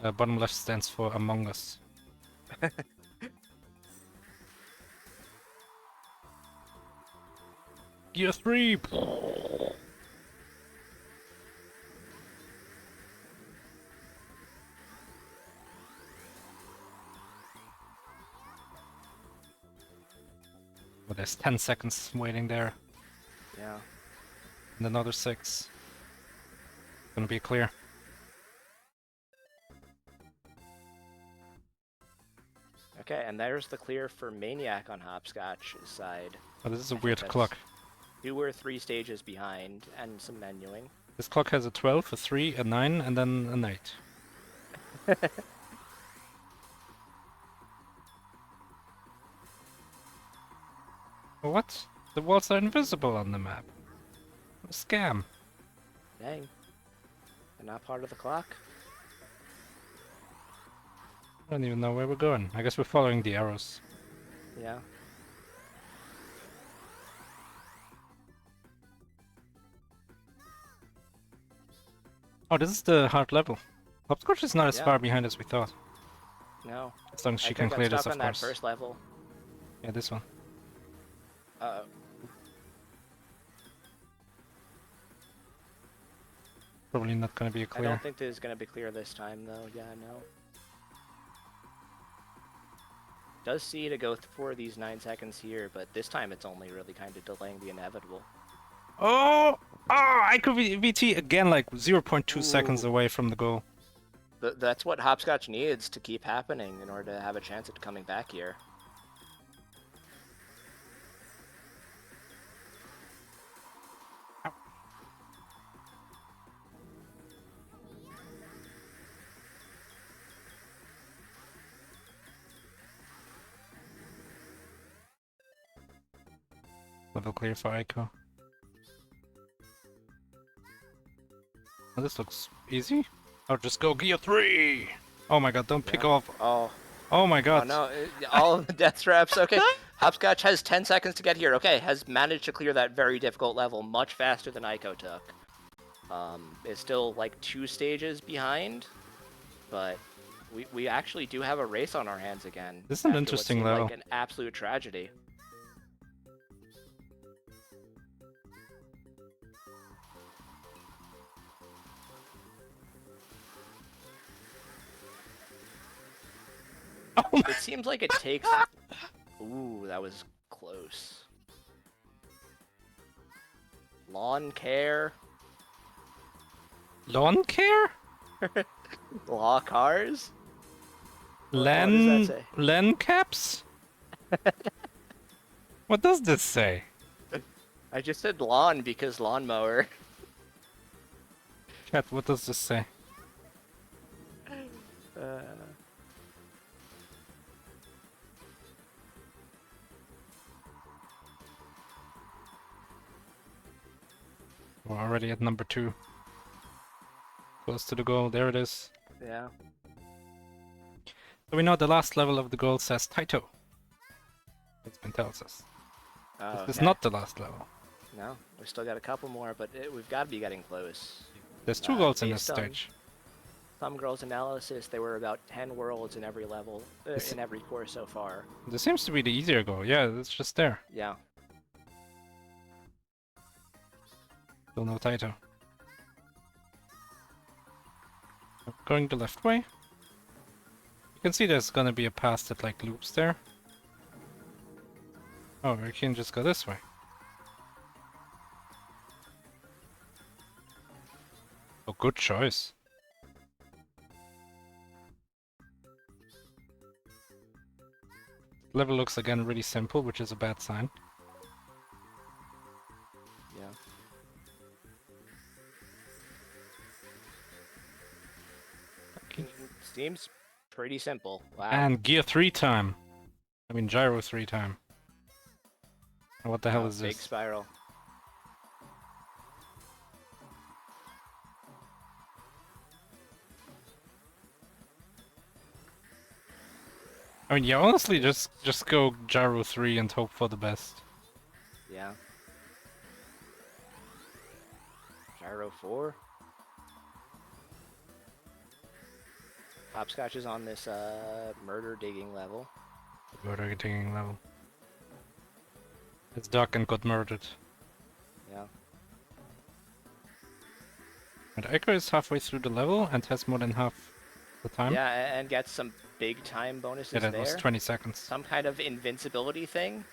Bottom left stands for Among Us. Gear 3! Well, there's 10 seconds waiting there, Yeah. and another 6. Gonna be clear. Okay, and there's the clear for Maniac on Hopscotch's side. Oh, this is a I think weird that's clock. 2 or 3 stages behind, and some menuing. This clock has a 12, a 3, a 9, and then an 8. What? The walls are invisible on the map. What a scam. Dang. They're not part of the clock? I don't even know where we're going. I guess we're following the arrows. Yeah. Oh, this is the hard level. Hopscotch is not as Yeah. far behind as we thought. No. As long as she I can got clear stuck this, of on that course. first level. Yeah, this one. Uh-oh. Probably not gonna be a I clear. don't think this is going to be clear this time, though. Yeah, no. Does see to go for these 9 seconds here, but this time it's only really kind of delaying the inevitable. Oh! Oh! AiCoVT again, like 0.2 seconds Ooh. away from the goal. That's what Hopscotch needs to keep happening in order to have a chance at coming back here. Level clear for Aiko. Oh, this looks easy. Oh, just go Gear 3! Oh my god, don't pick Yeah. off. Oh. Oh my god. Oh no, all of the death traps. Okay, Hopscotch has 10 seconds to get here. Okay, has managed to clear that very difficult level much faster than Aiko took. Is still like 2 stages behind, but we actually do have a race on our hands again. This is an after what interesting seemed level. like an absolute tragedy. Oh my. It seems like it takes... Ooh, that was close. Lawn care. Lawn care? Law cars? What does Len... that say? Len caps? What does this say? I just said lawn because lawnmower. Chat, what does this say? We're already at number 2. Close to the goal, there it is. Yeah. So we know the last level of the goal says Taito. It's been tells us. Oh, This is okay. not the last level. No, we still got a couple more, but we've got to be getting close. There's 2 goals in this based on stage. Some girls' analysis, there were about 10 worlds in every level, This- in every course so far. This seems to be the easier goal. Yeah, it's just there. Yeah. Still no Taito. Going the left way. You can see there's gonna be a path that like loops there. Oh, we can just go this way. Oh, good choice. Level looks again really simple, which is a bad sign. Yeah. Seems pretty simple. Wow. And Gear 3 time. I mean Gyro 3 time. What the hell Wow, is big this? spiral. I mean, yeah, honestly, just go Gyro 3 and hope for the best. Yeah. Gyro 4. Hopscotch is on this murder digging level. Murder digging level. It's Duck and got murdered. And Aiko is halfway through the level and has more than half the time. Yeah, and gets some big time bonuses Yeah, that there. was 20 seconds. Some kind of invincibility thing.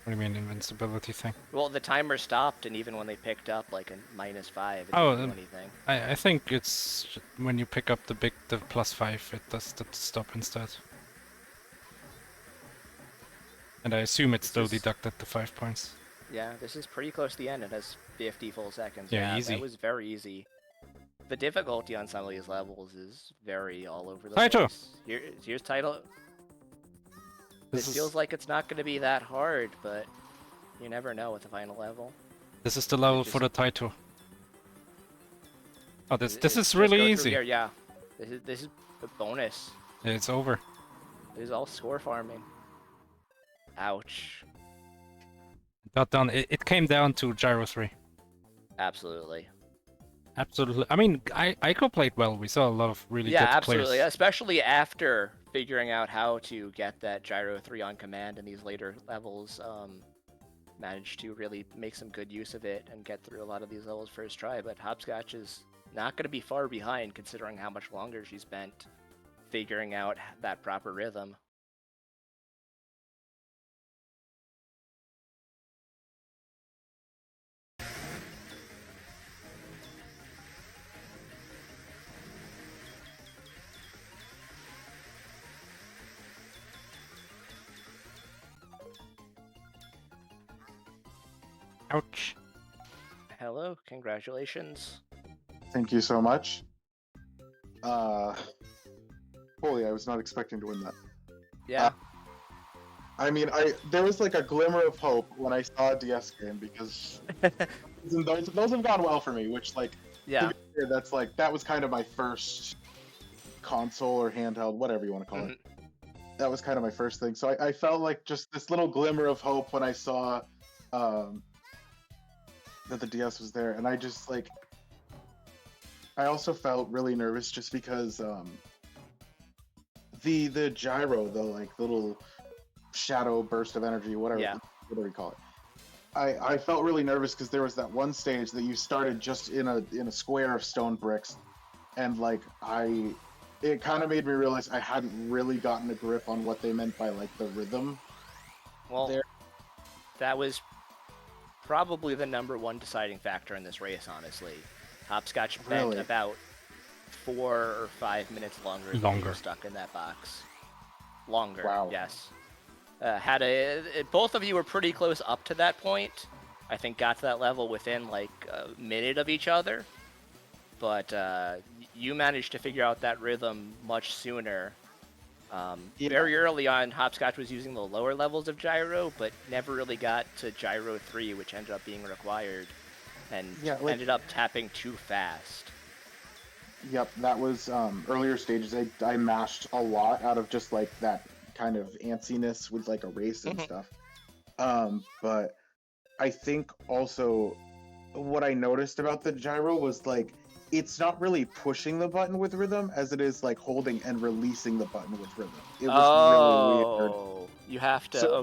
What do you mean invincibility thing? Well, the timer stopped, and even when they picked up like a -5, it Oh, didn't do anything. I think it's when you pick up the +5, it does the stop instead. And I assume it still deducted the 5 points. Yeah, this is pretty close to the end. It has 50 full seconds. Yeah, easy. That was very easy. The difficulty on some of these levels is very all over the Taito! place. Here's title. This feels like it's not going to be that hard, but you never know with the final level. This is the level for the Taito. Oh, this is really easy. Here, yeah, this is a bonus. Yeah, it's over. This is all score farming. Ouch. Got done. It came down to Gyro 3. Absolutely. Absolutely. I mean, Aiko played well. We saw a lot of really good players. Yeah, absolutely. Especially after figuring out how to get that Gyro 3 on command in these later levels. Managed to really make some good use of it and get through a lot of these levels first try. But Hopscotch is not going to be far behind considering how much longer she spent figuring out that proper rhythm. Ouch. Hello, congratulations. Thank you so much. Holy, I was not expecting to win that. Yeah. I mean, there was like a glimmer of hope when I saw a DS game because those have gone well for me. Which, like, yeah, that's like that was kind of my first console or handheld, whatever you want to call it. That was kind of my first thing. So I felt like just this little glimmer of hope when I saw that the DS was there, and I just like. I also felt really nervous just because the gyro, the like little shadow burst of energy, whatever we call it. I felt really nervous because there was that one stage that you started just in a square of stone bricks, and like it kind of made me realize I hadn't really gotten a grip on what they meant by like the rhythm. Well, that was probably the #1 deciding factor in this race, honestly. Hopscotch spent about 4 or 5 minutes longer than you were stuck in that box. Longer, wow. Yes. Both of you were pretty close up to that point. I think got to that level within like a minute of each other. But you managed to figure out that rhythm much sooner. Very early on, Hopscotch was using the lower levels of gyro, but never really got to gyro 3, which ended up being required. And ended up tapping too fast. Yep, that was earlier stages. I mashed a lot out of just like that kind of antsiness with like a race and stuff. But I think also what I noticed about the gyro was like it's not really pushing the button with rhythm as it is like holding and releasing the button with rhythm. It was really weird. You have to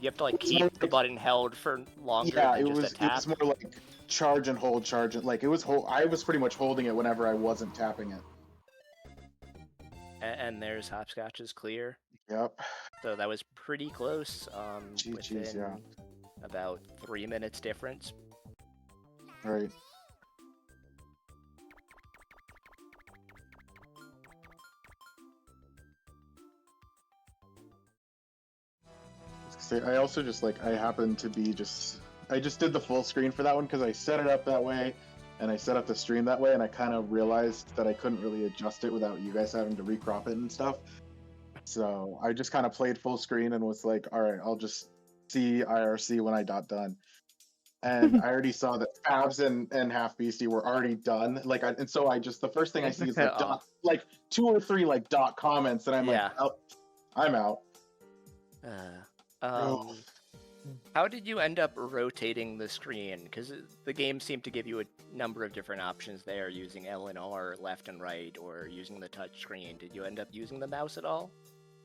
you have to like keep the button held for longer than just a tap. It was more like charge and hold, charge and like it was I was pretty much holding it whenever I wasn't tapping it. And there's Hopscotch's clear. Yep. So that was pretty close. within about 3 minutes difference. Right. I also just like I happened to be I just did the full screen for that one because I set it up that way and I set up the stream that way and I kind of realized that I couldn't really adjust it without you guys having to recrop it and stuff. So I just kind of played full screen and was like, all right, I'll just see IRC when I got done. And I already saw that Fabs and Half Beastie were already done. Like, and so I just the first thing I see is like, like 2 or 3 like dot comments, and I'm like, oh, I'm out. How did you end up rotating the screen? Because the game seemed to give you a number of different options there, using L and R left and right, or using the touch screen. Did you end up using the mouse at all?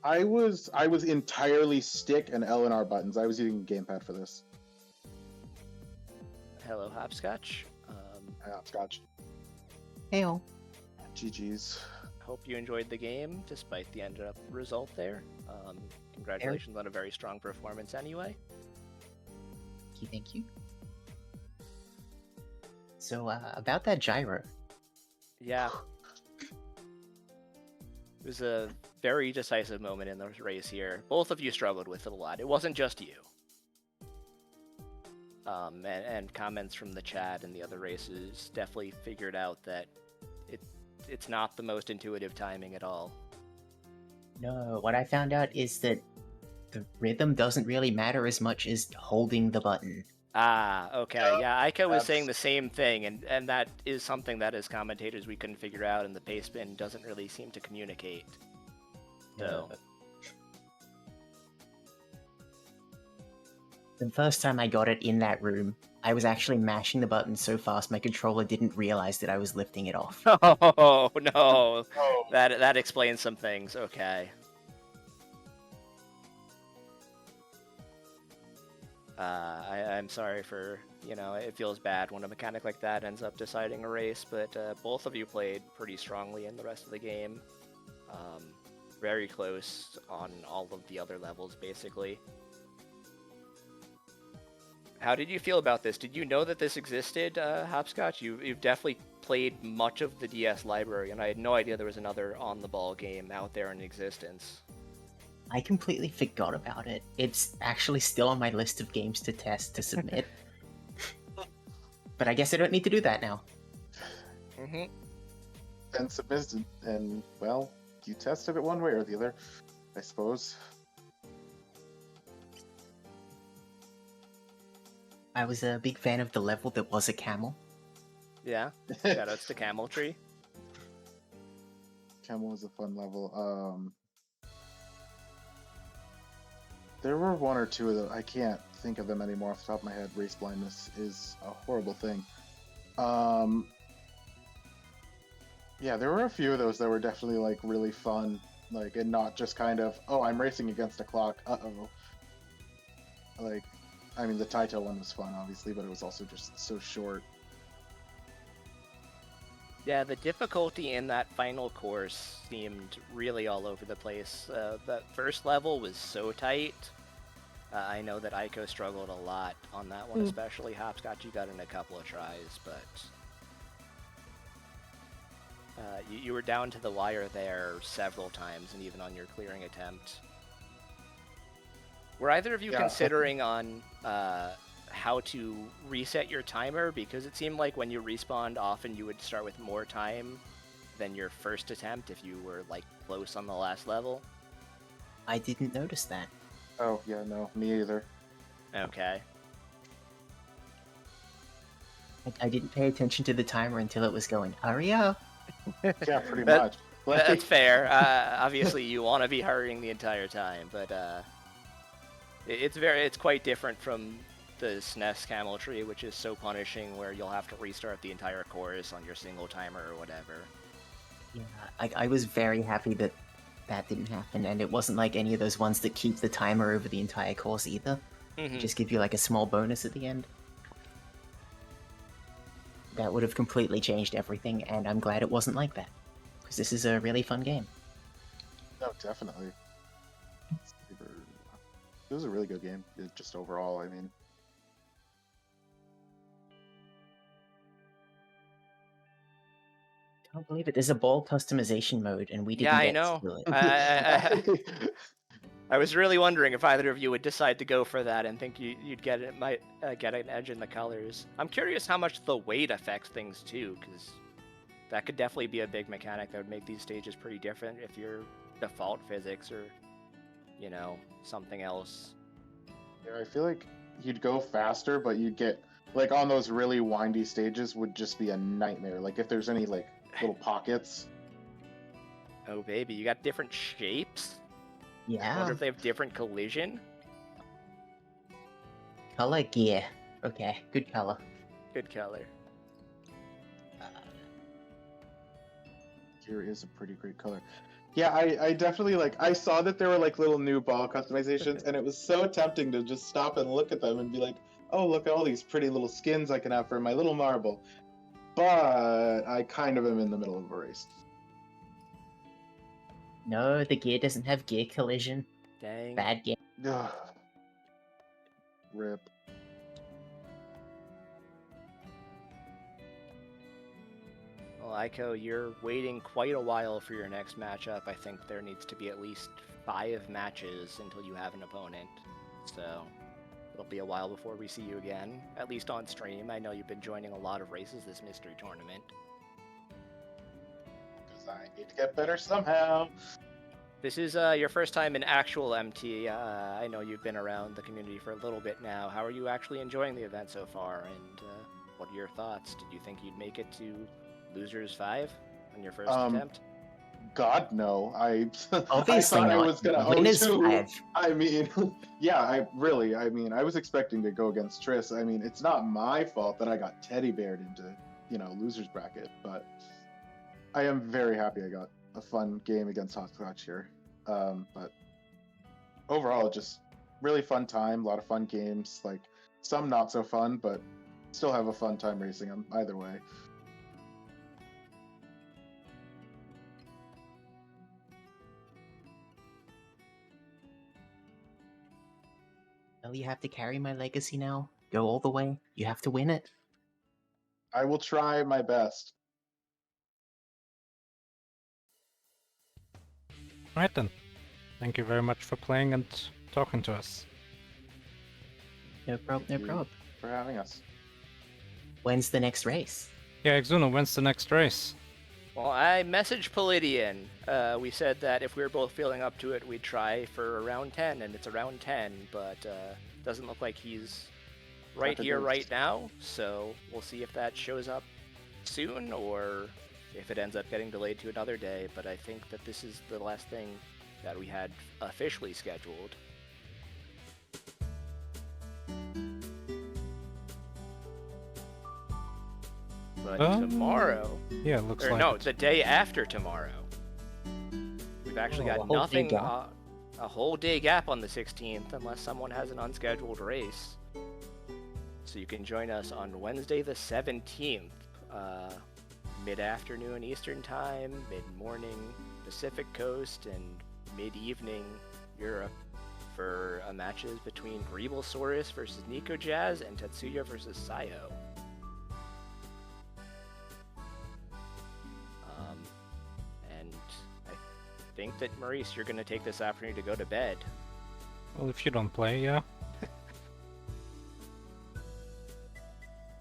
I was entirely stick and L and R buttons. I was using a gamepad for this. Hello, Hopscotch. Hopscotch. Heyo. GG's. Hope you enjoyed the game, despite the ended up result there. Congratulations on a very strong performance anyway. Thank you. So, about that gyro. Yeah. It was a very decisive moment in the race here. Both of you struggled with it a lot. It wasn't just you. And comments from the chat and the other races definitely figured out that it's not the most intuitive timing at all. No, what I found out is that the rhythm doesn't really matter as much as holding the button. Ah, okay. Yeah, Aiko was saying the That's- same thing, and that is something that as commentators we couldn't figure out, and the pace bin doesn't really seem to communicate. So, The first time I got it in that room, I was actually mashing the button so fast my controller didn't realize that I was lifting it off. oh no, Oh, that explains some things. Okay. I'm sorry for, it feels bad when a mechanic like that ends up deciding a race, but both of you played pretty strongly in the rest of the game. Very close on all of the other levels, basically. How did you feel about this? Did you know that this existed, Hopscotch? You've definitely played much of the DS library, and I had no idea there was another on-the-ball game out there in existence. I completely forgot about it. It's actually still on my list of games to test to submit. But I guess I don't need to do that now. Mm-hmm. and submitted, and well, you tested it one way or the other, I suppose. I was a big fan of the level that was a camel. Yeah. Shoutouts to Camel Tree. Camel was a fun level. There were one or two of them. I can't think of them anymore off the top of my head. Race blindness is a horrible thing. Yeah, there were a few of those that were definitely like really fun, like, and not just kind of, oh, I'm racing against a clock. Like, I mean, the Taito one was fun, obviously, but it was also just so short. Yeah, the difficulty in that final course seemed really all over the place. That first level was so tight. I know that Aiko struggled a lot on that one, especially. Hopscotch, you got in a couple of tries, but you were down to the wire there several times, and even on your clearing attempt. Were either of you Yeah. considering on how to reset your timer? Because it seemed like when you respawned, often you would start with more time than your first attempt if you were like close on the last level. I didn't notice that. Oh, yeah, no, me either. Okay. I didn't pay attention to the timer until it was going, hurry up! Yeah, pretty That- much. Like, That's fair. Obviously, you want to be hurrying the entire time, but it's quite different from the SNES Camel Tree, which is so punishing, where you'll have to restart the entire course on your single timer or whatever. Yeah, I was very happy that that didn't happen, and it wasn't like any of those ones that keep the timer over the entire course either. Mhm. Just give you like a small bonus at the end. That would have completely changed everything, and I'm glad it wasn't like that. Because this is a really fun game. no, definitely. It was a really good game, just overall, I mean. I can't believe it. There's a ball customization mode, and we didn't Yeah, I get know. to it. I was really wondering if either of you would decide to go for that and think you'd get it, might get an edge in the colors. I'm curious how much the weight affects things too, because that could definitely be a big mechanic that would make these stages pretty different if your default physics or, something else. Yeah, I feel like you'd go faster, but you'd get, like, on those really windy stages would just be a nightmare. Like, if there's any, like, little pockets. Oh baby, you got different shapes? I Yeah, wonder if they have different collision? color gear. Okay, good color. Good color. Here is a pretty great color. Yeah, I definitely, like, I saw that there were, like, little new ball customizations, and it was so tempting to just stop and look at them and be like, oh, look at all these pretty little skins I can have for my little marble. but I kind of am in the middle of a race. No, the gear doesn't have gear collision. Dang. Bad game. Ugh. Rip. Well, Aiko, you're waiting quite a while for your next matchup. I think there needs to be at least 5 matches until you have an opponent. So it'll be a while before we see you again, at least on stream. I know you've been joining a lot of races this mystery tournament. Because I need to get better somehow. This is your first time in actual MT. I know you've been around the community for a little bit now. How are you actually enjoying the event so far? And what are your thoughts? Did you think you'd make it to Losers 5 on your first attempt? God, no. I Obviously thought not. I was gonna Winners 0-2. 5. I mean, yeah, I was expecting to go against Triss. I mean, it's not my fault that I got teddy beared into, losers bracket, but I am very happy I got a fun game against Hopscotch here. But overall, just really fun time, a lot of fun games, like some not so fun, but still have a fun time racing them either way. Well, you have to carry my legacy now. Go all the way. You have to win it. I will try my best. Alright then. Thank you very much for playing and talking to us. No problem, no Thank you problem. for having us. When's the next race? Yeah, Exuno, when's the next race? Well, I messaged Palladian. We said that if we were both feeling up to it, we'd try for around 10, and it's around 10, but doesn't look like he's right Not here, convinced. right now, so we'll see if that shows up soon, or if it ends up getting delayed to another day, but I think that this is the last thing that we had officially scheduled. But tomorrow... Yeah, looks Or like no, it. the day after tomorrow. We've actually Oh, a got whole day nothing, gap. a whole day gap on the 16th, unless someone has an unscheduled race. So you can join us on Wednesday the 17th, mid-afternoon Eastern Time, mid-morning Pacific Coast, and mid-evening Europe for matches between Greeblesaurus versus Nico Jazz and Tetsuya versus Sayo. And I think that, Maurice, you're going to take this opportunity to go to bed. Well, if you don't play, yeah.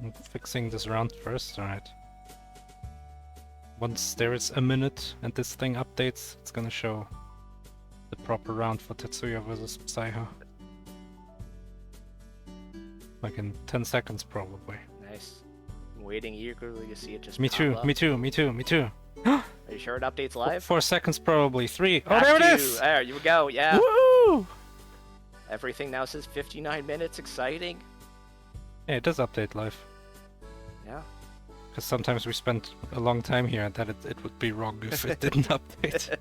I'm fixing this round first, alright. Once there is a minute and this thing updates, it's gonna show the proper round for Tetsuya versus Psycho. Like in 10 seconds, probably. Nice. I'm waiting eagerly to see it just Me pop too, up. me too, me too, me too. Are you sure it updates live? 4 seconds, probably. 3. Oh, Have there it to. is! There you go, yeah. Woo! Everything now says 59 minutes, exciting. Yeah, it does update live. Yeah. Because sometimes we spend a long time here and that it would be wrong if it didn't update.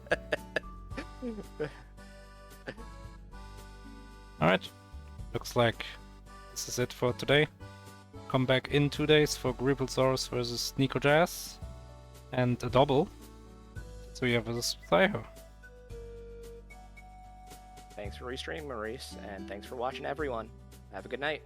Alright. Looks like this is it for today. Come back in 2 days for Greeblesaurus versus Nico Jazz. And a double. Tetsuya versus Psycho. Thanks for restreaming, Maurice, and thanks for watching, everyone. Have a good night.